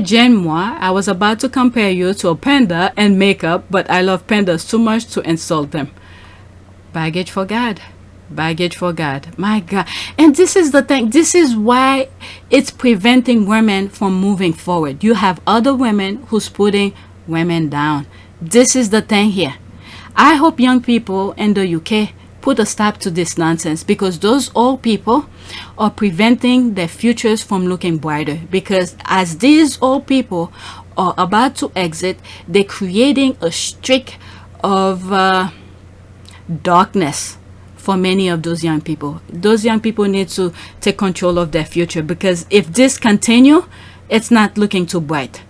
Jen-moi, I was about to compare you to a panda and makeup, but I love pandas too much to insult them. Baggage for God. Baggage for God. My God. And this is the thing. This is why it's preventing women from moving forward. You have other women who's putting women down. This is the thing here. I hope young people in the UK put a stop to this nonsense, because those old people are preventing their futures from looking brighter. Because as these old people are about to exit, they're creating a streak of darkness for many of those young people. Those young people need to take control of their future, because if this continue, it's not looking too bright.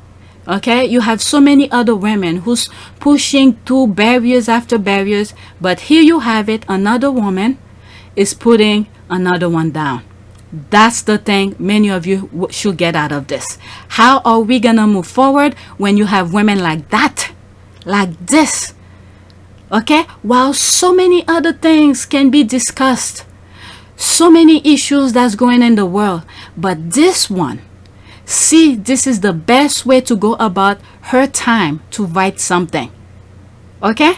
Okay, you have so many other women who's pushing through barriers after barriers, but here you have it, another woman is putting another one down. That's the thing many of you should get out of this. How are we gonna move forward when you have women like that, like this? Okay, while so many other things can be discussed, so many issues that's going in the world, but this one, see, this is the best way to go about her time to write something. Okay,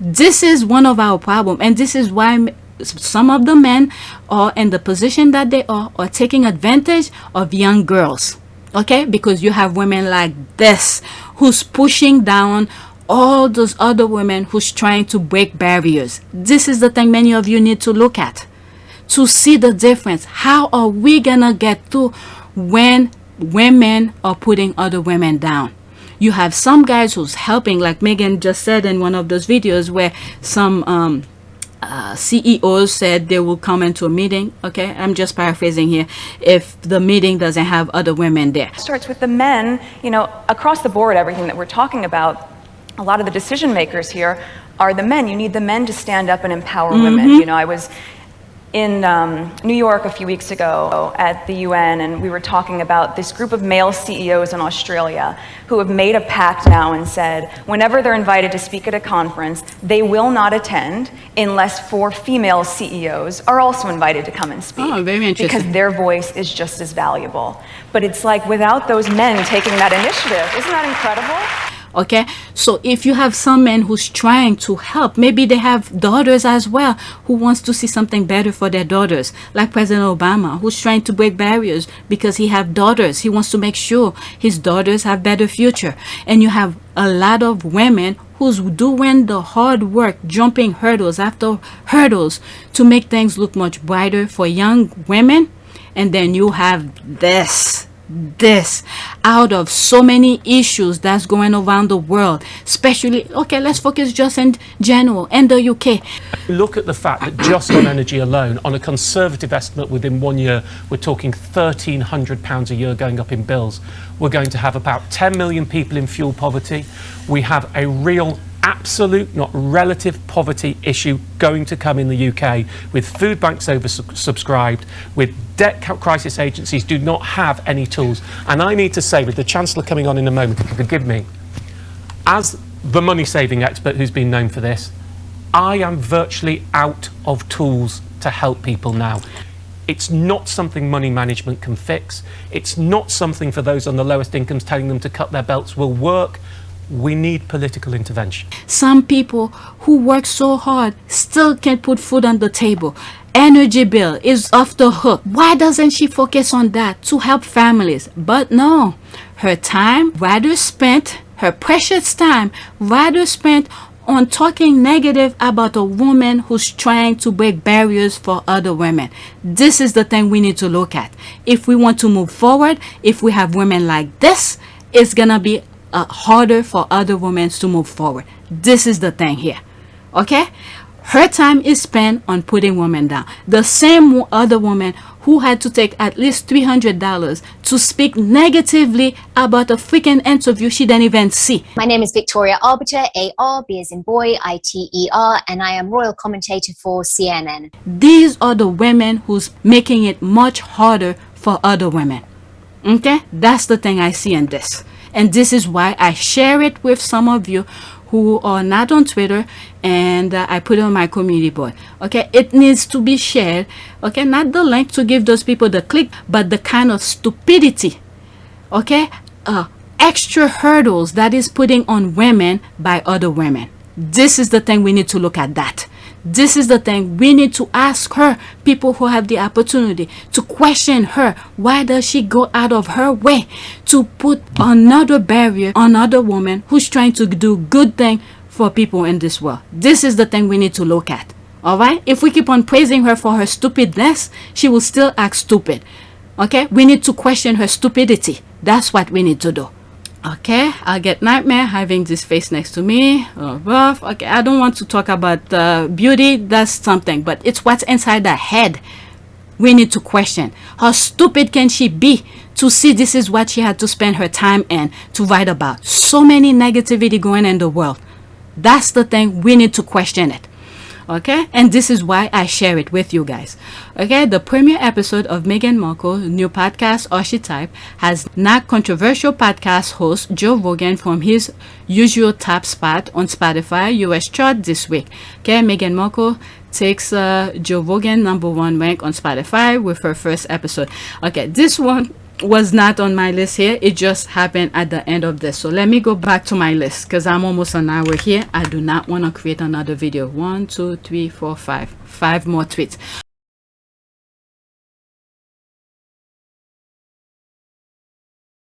this is one of our problems, and this is why some of the men are in the position that they are taking advantage of young girls. Okay, because you have women like this who's pushing down all those other women who's trying to break barriers. This is the thing many of you need to look at to see the difference. How are we gonna get through when women are putting other women down? You have some guys who's helping, like Meghan just said in one of those videos where some CEOs said they will come into a meeting. Okay, I'm just paraphrasing here. If the meeting doesn't have other women there, it starts with the men. You know, across the board, everything that we're talking about, a lot of the decision makers here are the men. You need the men to stand up and empower women. You know, I was in New York a few weeks ago at the UN, and we were talking about this group of male CEOs in Australia who have made a pact now and said whenever they're invited to speak at a conference, they will not attend unless 4 female CEOs are also invited to come and speak. Oh, very interesting. Because their voice is just as valuable. But it's like without those men taking that initiative, isn't that incredible? Okay, so if you have some men who's trying to help, maybe they have daughters as well who wants to see something better for their daughters, like President Obama, who's trying to break barriers because he have daughters. He wants to make sure his daughters have better future. And you have a lot of women who's doing the hard work, jumping hurdles after hurdles to make things look much brighter for young women. And then you have this out of so many issues that's going around the world, especially, okay, let's focus just in general in the UK. Look at the fact that just on energy alone, on a conservative estimate within 1 year, we're talking £1,300 a year going up in bills. We're going to have about 10 million people in fuel poverty. We have a real absolute, not relative, poverty issue going to come in the UK, with food banks oversubscribed, with debt crisis agencies do not have any tools. And I need to say, with the Chancellor coming on in a moment, if you forgive me, as the money-saving expert who's been known for this, I am virtually out of tools to help people now. It's not something money management can fix. It's not something for those on the lowest incomes telling them to cut their belts will work. We need political intervention. Some people who work so hard still can't put food on the table. Energy bill is off the hook. Why doesn't she focus on that to help families? But no, her time rather spent, her precious time rather spent on talking negative about a woman who's trying to break barriers for other women. This is the thing we need to look at. If we want to move forward, if we have women like this, it's gonna be harder for other women to move forward. This is the thing here. Okay, her time is spent on putting women down. The same other woman who had to take at least $300 to speak negatively about a freaking interview she didn't even see. My name is Victoria Arbiter, A-R-B as in boy, I-T-E-R, and I am royal commentator for CNN. These are the women who's making it much harder for other women. Okay, that's the thing I see in this. And this is why I share it with some of you who are not on Twitter, and I put it on my community board. Okay, it needs to be shared. Okay, not the link to give those people the click, but the kind of stupidity, okay, extra hurdles that is putting on women by other women. This is the thing we need to look at that. This is the thing we need to ask her, people who have the opportunity to question her. Why does she go out of her way to put another barrier on another woman who's trying to do good thing for people in this world? This is the thing we need to look at. All right? If we keep on praising her for her stupidness, she will still act stupid. Okay? We need to question her stupidity. That's what we need to do. Okay, I get nightmare having this face next to me. Rough. Okay, I don't want to talk about beauty. That's something, but it's what's inside the head we need to question. How stupid can she be to see this is what she had to spend her time in to write about? So many negativity going in the world. That's the thing we need to question it. Okay, and this is why I share it with you guys. Okay, the premiere episode of Meghan Markle's new podcast Archetypes has not controversial podcast host Joe Rogan from his usual top spot on Spotify US chart this week. Okay, Meghan Markle takes Joe Rogan #1 rank on Spotify with her first episode. Okay, this one was not on my list here. It just happened at the end of this. So let me go back to my list because I'm almost an hour here. I do not want to create another video. 1, 2, 3, 4, 5 more tweets.